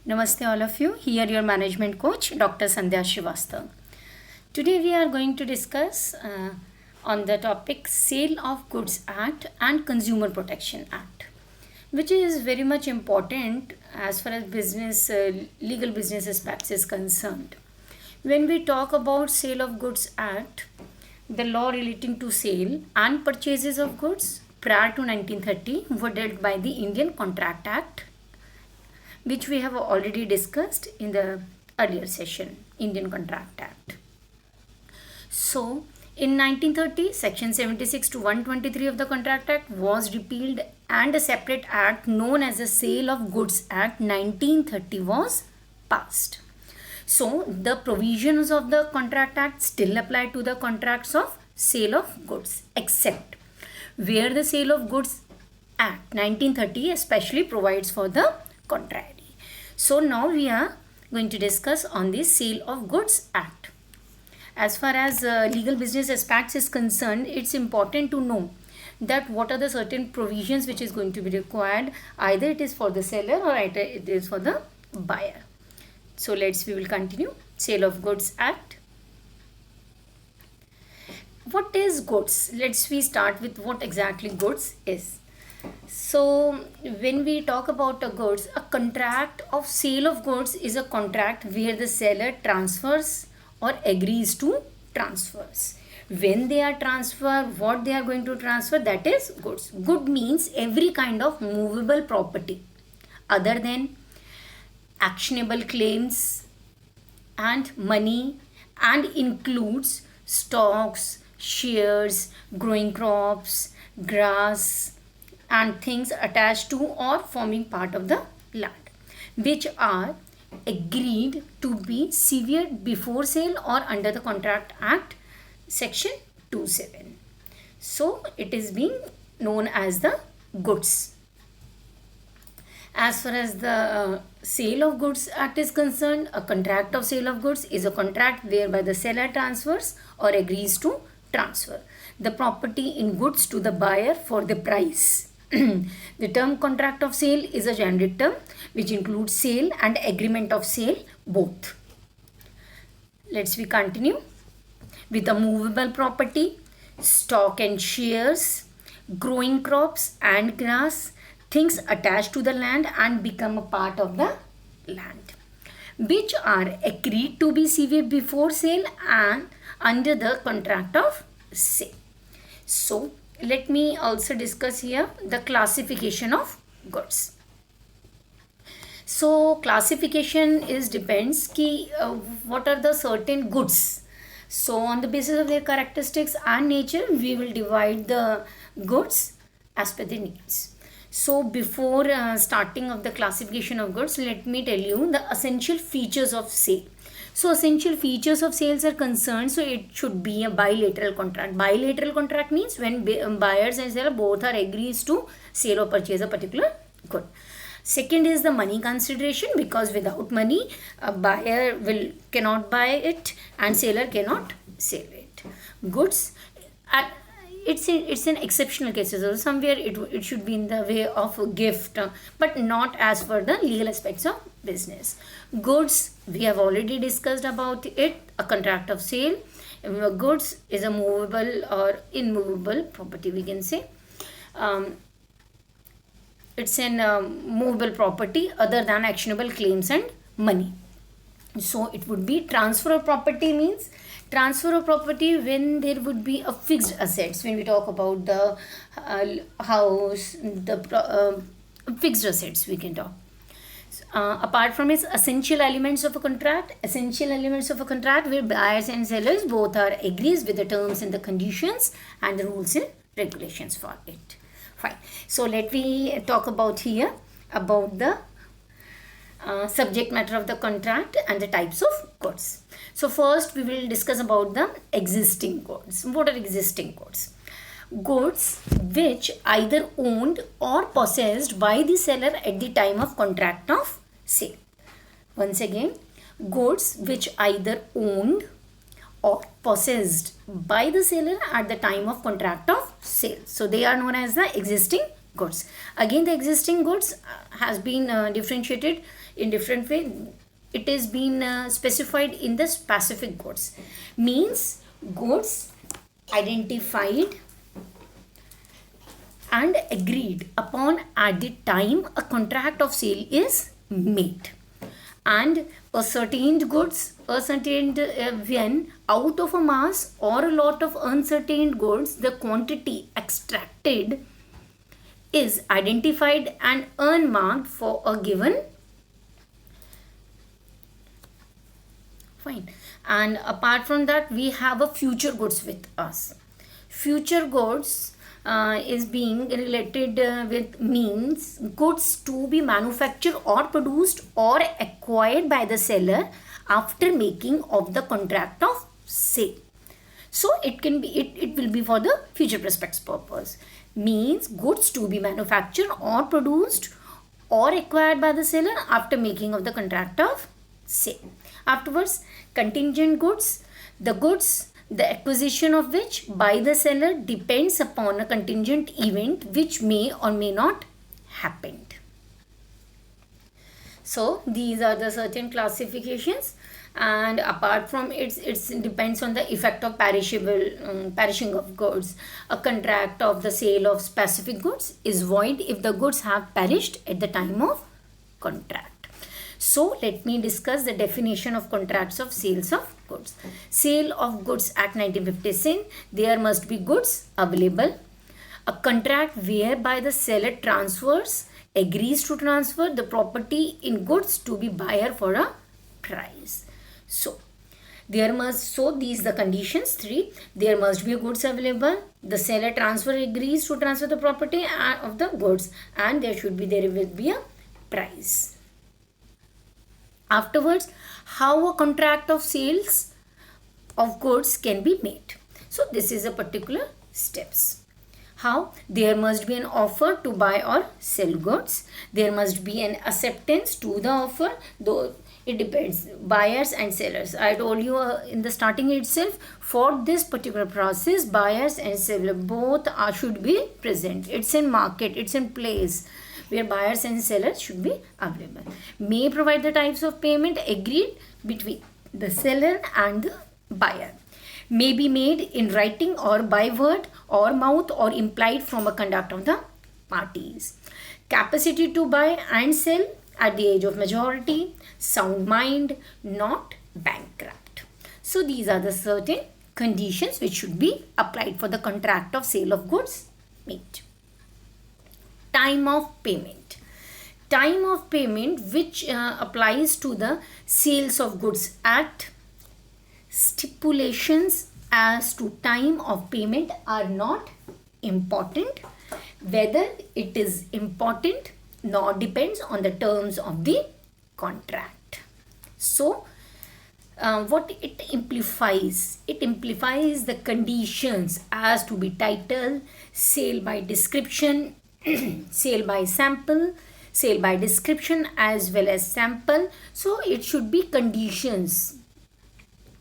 Namaste all of you. Here your management coach Dr. Sandhya Srivastava. Today we are going to discuss on the topic Sale of Goods Act and Consumer Protection Act, which is very much important as far as legal business aspects is concerned. When we talk about Sale of Goods Act, the law relating to sale and purchases of goods prior to 1930 were dealt by the Indian Contract Act, which we have already discussed in the earlier session, Indian Contract Act. So, in 1930, Section 76 to 123 of the Contract Act was repealed and a separate act known as the Sale of Goods Act 1930 was passed. So, the provisions of the Contract Act still apply to the contracts of sale of goods, except where the Sale of Goods Act 1930 especially provides for the contrary. So now we are going to discuss on the Sale of Goods Act. As far as legal business aspects is concerned, it's important to know that what are the certain provisions which is going to be required, either it is for the seller or either it is for the buyer. So we will continue. Sale of Goods Act. What is goods? We start with what exactly goods is. So when we talk about goods, a contract of sale of goods is a contract where the seller transfers or agrees to transfers. When they are transferred, what they are going to transfer, that is goods. Good means every kind of movable property other than actionable claims and money, and includes stocks, shares, growing crops, grass, and things attached to or forming part of the land, which are agreed to be severed before sale or under the Contract Act Section 27. So it is being known as the goods. As far as the Sale of Goods Act is concerned, a contract of sale of goods is a contract whereby the seller transfers or agrees to transfer the property in goods to the buyer for the price. The term contract of sale is a generic term which includes sale and agreement of sale both. We continue with a movable property, stock and shares, growing crops and grass, things attached to the land and become a part of the land, which are agreed to be severed before sale and under the contract of sale. So let me also discuss here the classification of goods. So classification depends what are the certain goods. So on the basis of their characteristics and nature, we will divide the goods as per the needs. So before starting of the classification of goods, let me tell you the essential features of sale. So essential features of sales are concerned, so it should be a bilateral contract. Bilateral contract means when buyers and seller both are agrees to sale or purchase a particular good. Second is the money consideration, because without money a buyer cannot buy it and seller cannot sell it. Goods, it's in exceptional cases. Also somewhere it should be in the way of a gift, but not as per the legal aspects of business. Goods, we have already discussed about it. A contract of sale. Goods is a movable or immovable property, we can say. It's an movable property other than actionable claims and money. So it would be transfer of property, means transfer of property when there would be a fixed assets. When we talk about the house, the fixed assets we can talk. Apart from its essential elements of a contract where buyers and sellers both are agrees with the terms and the conditions and the rules and regulations for it. Fine. So let me talk about here about the subject matter of the contract and the types of goods. So first we will discuss about the existing goods. What are existing goods? Goods which either owned or possessed by the seller at the time of contract of sale. Once again, goods which either owned or possessed by the seller at the time of contract of sale. So they are known as the existing goods. Again, the existing goods has been differentiated in different way. It is been specified in the specific goods. Means goods identified and agreed upon at the time a contract of sale is made, and ascertained goods ascertained when out of a mass or a lot of uncertained goods the quantity extracted is identified and unmarked for a given. Fine. And apart from that, we have a future goods with us. Future goods is being related with means goods to be manufactured or produced or acquired by the seller after making of the contract of sale. So it can be it will be for the future prospects purpose. Means goods to be manufactured or produced or acquired by the seller after making of the contract of sale. Afterwards, contingent goods, the acquisition of which by the seller depends upon a contingent event which may or may not happen. So these are the certain classifications, and apart from it depends on the effect of perishing of goods. A contract of the sale of specific goods is void if the goods have perished at the time of contract. So let me discuss the definition of contracts of sales of goods. Sale of Goods Act 1956, there must be goods available. A contract whereby the seller agrees to transfer the property in goods to be buyer for a price. So these the conditions 3. There must be goods available. The seller agrees to transfer the property of the goods, and there will be a price. Afterwards, how a contract of sales of goods can be made. So this is a particular steps. How? There must be an offer to buy or sell goods. There must be an acceptance to the offer, though it depends, buyers and sellers. I told you in the starting itself, for this particular process, buyers and sellers both should be present. It's in market, it's in place where buyers and sellers should be available. May provide the types of payment agreed between the seller and the buyer. May be made in writing or by word or mouth or implied from a conduct of the parties. Capacity to buy and sell at the age of majority, sound mind, not bankrupt. So these are the certain conditions which should be applied for the contract of sale of goods made. Time of payment. Time of payment which applies to the Sales of Goods Act. Stipulations as to time of payment are not important. Whether it is important nor depends on the terms of the contract. So what it implies? It implies the conditions as to be title, sale by description, sale by sample, sale by description as well as sample. So it should be conditions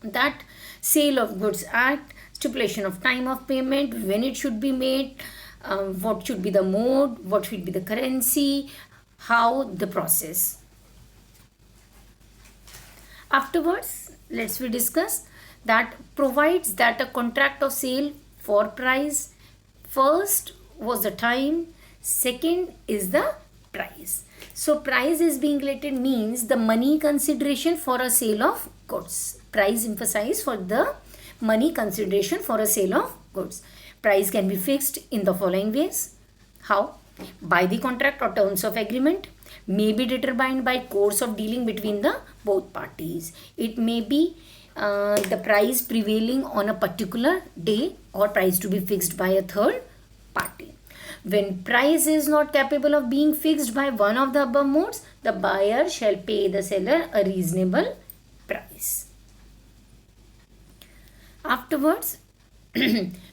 that Sale of Goods Act, stipulation of time of payment, when it should be made, what should be the mode, what should be the currency, how the process. Afterwards, let's we discuss that provides that a contract of sale for price. First was the time, second is the price. So price is being related means the money consideration for a sale of goods. Price emphasized for the money consideration for a sale of goods. Price can be fixed in the following ways. How? By the contract or terms of agreement, may be determined by course of dealing between the both parties. It may be the price prevailing on a particular day or price to be fixed by a third party. When price is not capable of being fixed by one of the above modes, the buyer shall pay the seller a reasonable price. Afterwards,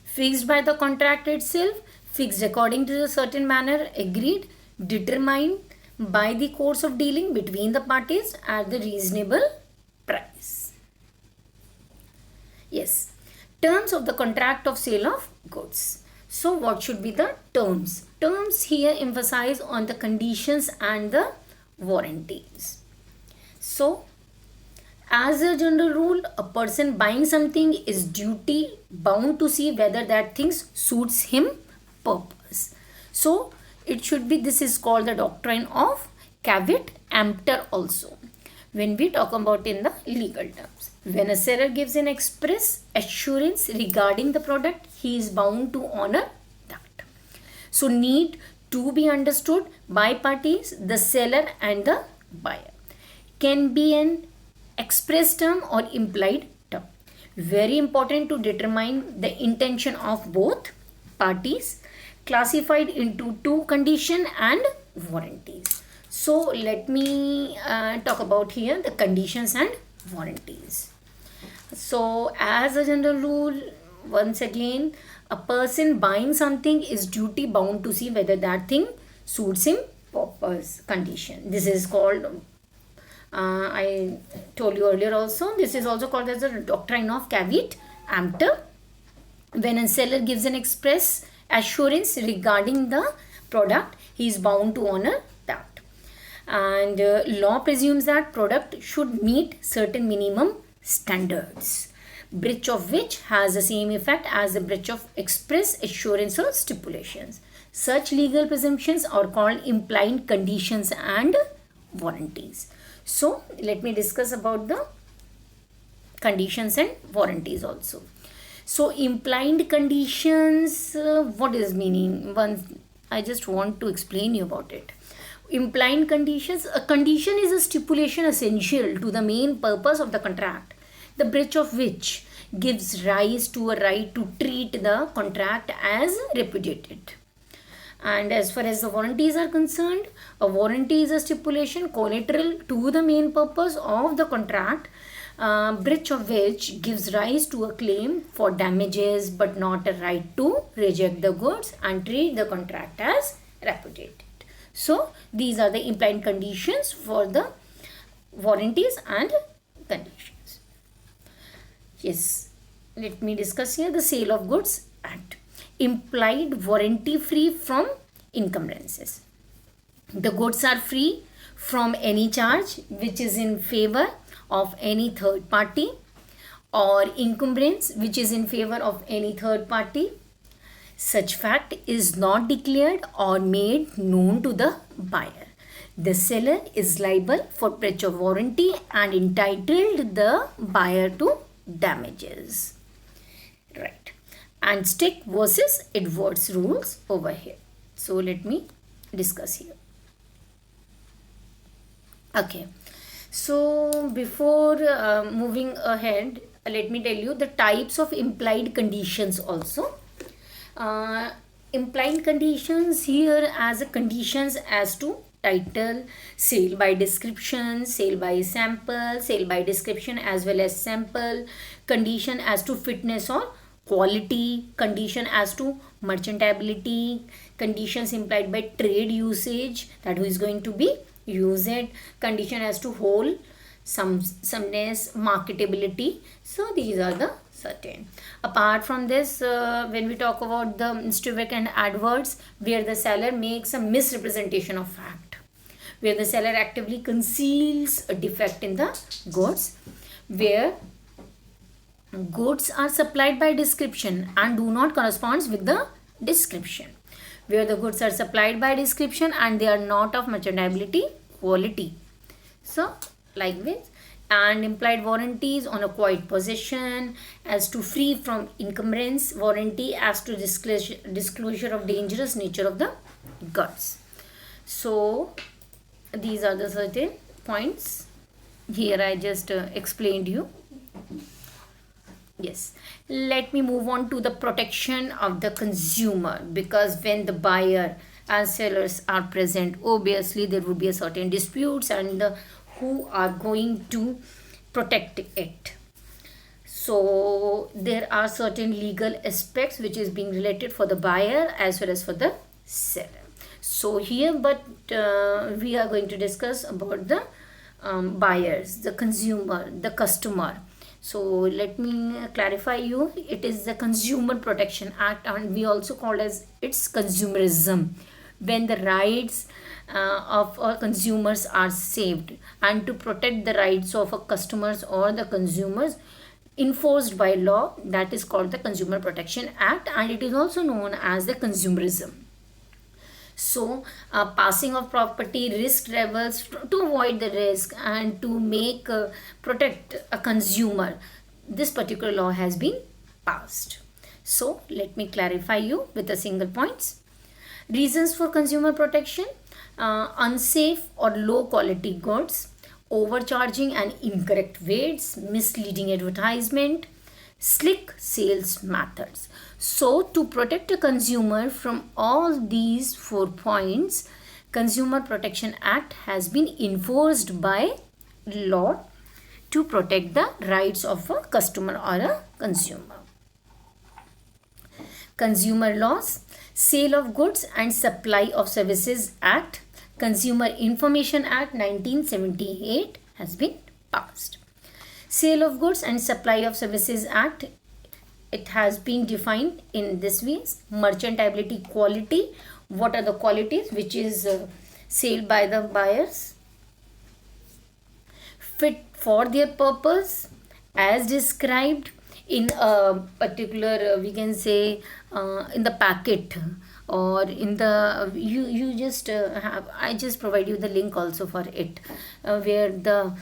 fixed by the contract itself, fixed according to a certain manner, agreed, determined by the course of dealing between the parties at the reasonable price. Yes, terms of the contract of sale of goods. So what should be the terms? terms here emphasize on the conditions and the warranties. So, as a general rule, a person buying something is duty bound to see whether that thing suits him purpose. So, it should be, this is called the doctrine of caveat emptor also, when we talk about in the legal terms. When a seller gives an express assurance regarding the product, he is bound to honor that. So, need to be understood by parties, the seller and the buyer. Can be an express term or implied term. Very important to determine the intention of both parties, classified into two condition and warranties. So let me talk about here the conditions and warranties. So as a general rule, once again, a person buying something is duty bound to see whether that thing suits him purpose condition. This is called, I told you earlier also, this is also called as the doctrine of caveat emptor. When a seller gives an express assurance regarding the product, he is bound to honor that. And law presumes that product should meet certain minimum standards, breach of which has the same effect as the breach of express assurance or stipulations. Such legal presumptions are called implied conditions and warranties. So let me discuss about the conditions and warranties also. So implied conditions, what is meaning? One, I just want to explain you about it. Implied conditions, a condition is a stipulation essential to the main purpose of the contract, the breach of which gives rise to a right to treat the contract as repudiated. And as far as the warranties are concerned, a warranty is a stipulation collateral to the main purpose of the contract, breach of which gives rise to a claim for damages but not a right to reject the goods and treat the contract as repudiated. So these are the implied conditions for the warranties and conditions. Yes, let me discuss here the Sale of Goods Act. Implied warranty free from encumbrances. The goods are free from any charge which is in favor of any third party or encumbrance which is in favor of any third party. Such fact is not declared or made known to the buyer. The seller is liable for breach of warranty and entitled the buyer to damages. Right. And stick versus Edwards rules over here. So let me discuss here. Okay. So before moving ahead, let me tell you the types of implied conditions also. Implied conditions here as a conditions as to title, sale by description, sale by sample, sale by description as well as sample, condition as to fitness or quality, condition as to merchantability, conditions implied by trade usage, that who is going to be used, condition as to whole, someness, marketability. So these are the certain. Apart from this, when we talk about the Stivak and Edwards, where the seller makes a misrepresentation of fact, where the seller actively conceals a defect in the goods, where goods are supplied by description and do not correspond with the description, where the goods are supplied by description and they are not of merchantability quality. So like this. And implied warranties on acquired possession, as to free from encumbrance, warranty as to disclosure of dangerous nature of the goods. So these are the certain points here I just explained you. Yes, let me move on to the protection of the consumer, because when the buyer and sellers are present, obviously there will be a certain disputes and who are going to protect it. So there are certain legal aspects which is being related for the buyer as well as for the seller. So here, but we are going to discuss about the buyers, the consumer, the customer. So let me clarify you. It is the Consumer Protection Act, and we also call as its consumerism. when the rights of consumers are saved, and to protect the rights of customers or the consumers enforced by law, that is called the Consumer Protection Act, and it is also known as the consumerism. So passing of property risk levels to avoid the risk and to make protect a consumer, this particular law has been passed. So let me clarify you with a single points. Reasons for consumer protection: unsafe or low quality goods, overcharging and incorrect weights, misleading advertisement, slick sales methods. So to protect a consumer from all these 4 points, Consumer Protection Act has been enforced by law to protect the rights of a customer or a consumer. Consumer laws: Sale of Goods and Supply of Services Act, Consumer Information Act 1978 has been passed. Sale of Goods and Supply of Services Act, it has been defined in this ways: merchantability quality, what are the qualities which is sold by the buyers, fit for their purpose as described in a particular we can say in the packet, or in the you just have, I just provide you the link also for it, where the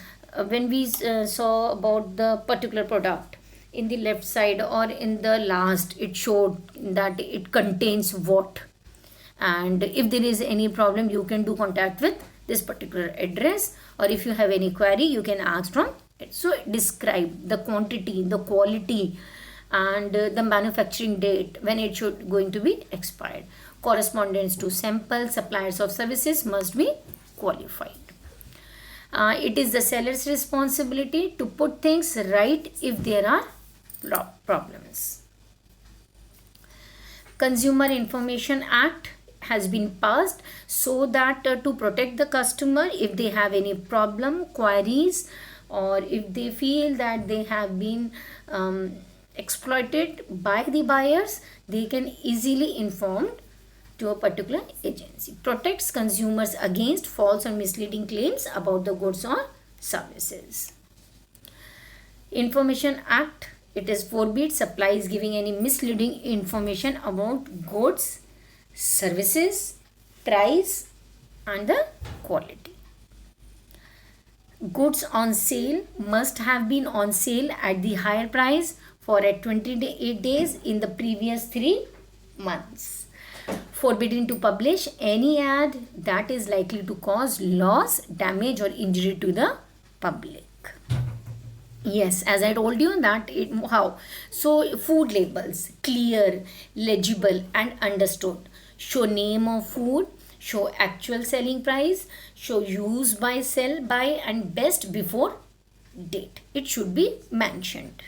when we saw about the particular product, in the left side or in the last it showed that it contains what, and if there is any problem you can do contact with this particular address, or if you have any query you can ask from it. So describe the quantity, the quality, and the manufacturing date when it should going to be expired. Correspondence to sample. Suppliers of services must be qualified. It is the seller's responsibility to put things right if there are problems. Consumer Information Act has been passed so that to protect the customer if they have any problem, queries, or if they feel that they have been exploited by the buyers, they can easily inform to a particular agency. Protects consumers against false or misleading claims about the goods or services. Information Act, it is forbids supplies giving any misleading information about goods, services, price, and the quality. Goods on sale must have been on sale at the higher price for at 28 days in the previous 3 months. Forbidden to publish any ad that is likely to cause loss, damage, or injury to the public. Yes, as I told you that how. So food labels, clear, legible, and understood. Show name of food, show actual selling price, show use by, sell by, and best before date. It should be mentioned.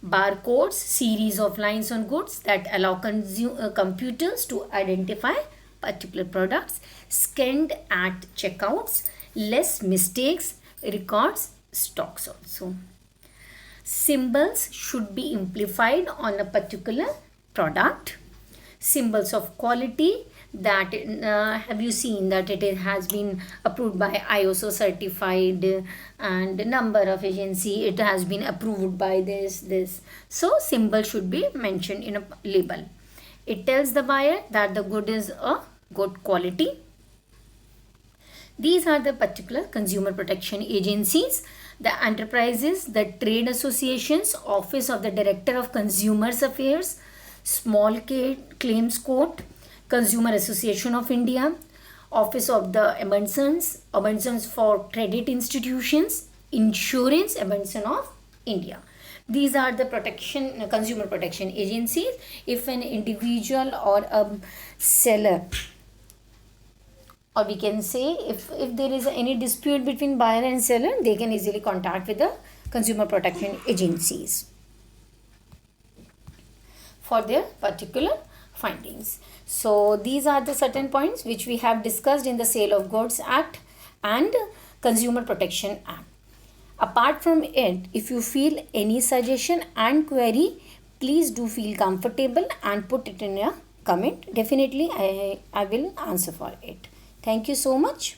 Barcodes, series of lines on goods that allow computers to identify particular products. Scanned at checkouts, less mistakes, records stocks also. Symbols should be amplified on a particular product. Symbols of quality, that have you seen that it has been approved by ISO certified, and number of agency it has been approved by this. So symbol should be mentioned in a label. It tells the buyer that the good is a good quality. These are the particular consumer protection agencies: the enterprises, the trade associations, Office of the Director of Consumers Affairs, Small Claims Court, Consumer Association of India, Office of the Ombudsman for Credit Institutions, Insurance Ombudsman of India. These are the consumer protection agencies. If an individual or a seller, or we can say if there is any dispute between buyer and seller, they can easily contact with the consumer protection agencies for their particular findings. So these are the certain points which we have discussed in the Sale of Goods Act and Consumer Protection Act. Apart from it, if you feel any suggestion and query, please do feel comfortable and put it in your comment, definitely I will answer for it. Thank you so much.